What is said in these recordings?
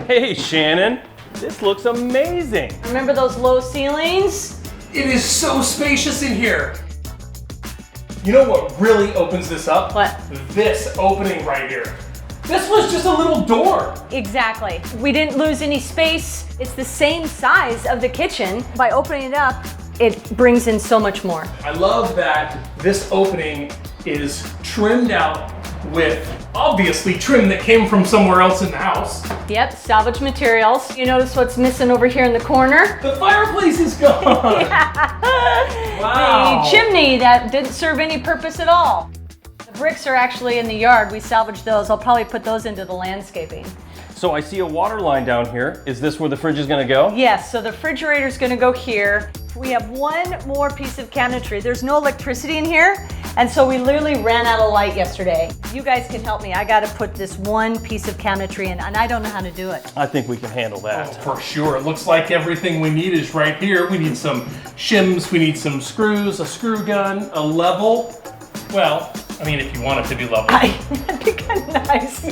Hey, Shannon, this looks amazing. Remember those low ceilings? It is so spacious in here. You know what really opens this up? What? This opening right here. This was just a little door. Exactly. We didn't lose any space. It's the same size of the kitchen. By opening it up, it brings in so much more. I love that this opening is trimmed out with obviously trim that came from somewhere else in the house. Yep, salvage materials. You notice what's missing over here in the corner? The fireplace is gone. Yeah. Wow. The chimney that didn't serve any purpose at all. The bricks are actually in the yard. We salvaged those. I'll probably put those into the landscaping. So I see a water line down here. Is this where the fridge is gonna go? Yes, so the refrigerator's gonna go here. We have one more piece of cabinetry. There's no electricity in here, and so we literally ran out of light yesterday. You guys can help me. I gotta put this one piece of cabinetry in, and I don't know how to do it. I think we can handle that. Oh, for sure. It looks like everything we need is right here. We need some shims, we need some screws, a screw gun, a level. Well, I mean, if you want it to be level. That'd be kind of nice.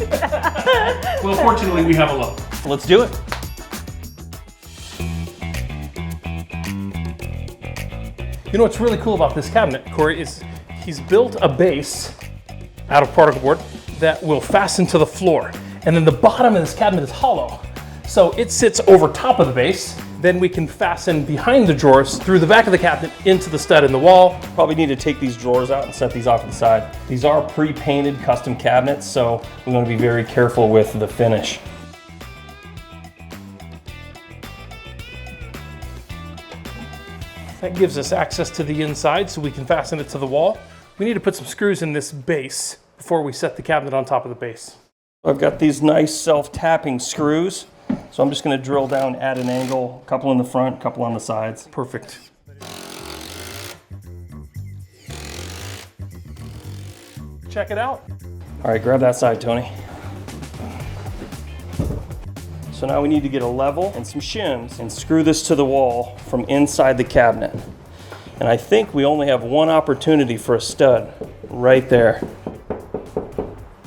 Well, fortunately, we have a level. Let's do it. You know what's really cool about this cabinet, Corey, is he's built a base out of particle board that will fasten to the floor. And then the bottom of this cabinet is hollow. So it sits over top of the base. Then we can fasten behind the drawers through the back of the cabinet into the stud in the wall. Probably need to take these drawers out and set these off to the side. These are pre-painted custom cabinets, so we want to be very careful with the finish. That gives us access to the inside so we can fasten it to the wall. We need to put some screws in this base before we set the cabinet on top of the base. I've got these nice self-tapping screws. So I'm just going to drill down at an angle, a couple in the front, a couple on the sides. Perfect. Check it out. All right, grab that side, Tony. So now we need to get a level and some shims and screw this to the wall from inside the cabinet. And I think we only have one opportunity for a stud right there.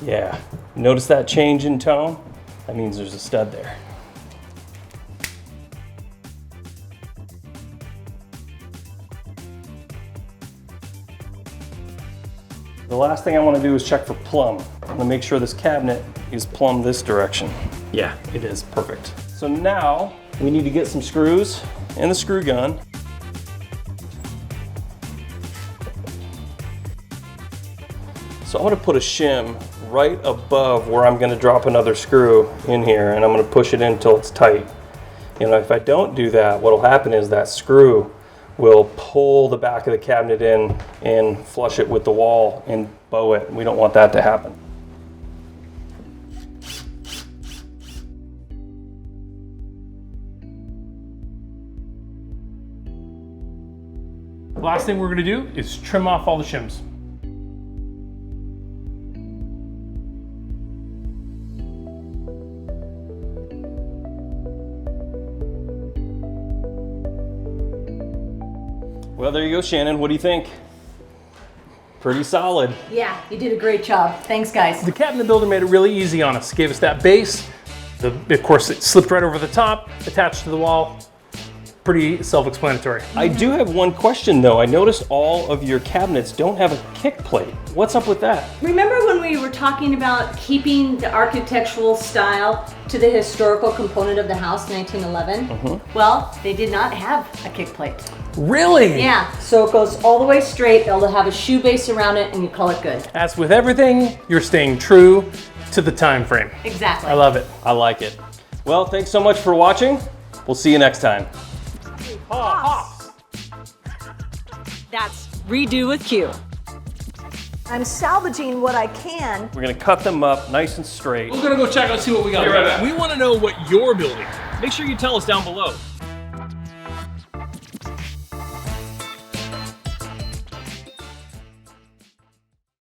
Yeah, notice that change in tone? That means there's a stud there. The last thing I want to do is check for plumb. I'm going to make sure this cabinet is plumb this direction. Yeah, it is perfect. So now we need to get some screws and the screw gun. So I'm going to put a shim right above where I'm going to drop another screw in here, and I'm going to push it in until it's tight. You know, if I don't do that, what will happen is that screw will pull the back of the cabinet in and flush it with the wall and bow it. We don't want that to happen. The last thing we're gonna do is trim off all the shims. Well, there you go, Shannon. What do you think? Pretty solid. Yeah, you did a great job. Thanks, guys. The cabinet builder made it really easy on us. Gave us that base. Of course, it slipped right over the top, attached to the wall. Pretty self-explanatory. I do have one question though. I noticed all of your cabinets don't have a kick plate. What's up with that? Remember when we were talking about keeping the architectural style to the historical component of the house, 1911? Mm-hmm. Well, they did not have a kick plate. Really? Yeah, so it goes all the way straight. It'll have a shoe base around it, and you call it good. As with everything, you're staying true to the time frame. Exactly. I love it. I like it. Well, thanks so much for watching. We'll see you next time. That's Redo with Q. I'm salvaging what I can. We're gonna cut them up nice and straight. We're gonna go check out, see what we got. We want to know what you're building. Make sure you tell us down below.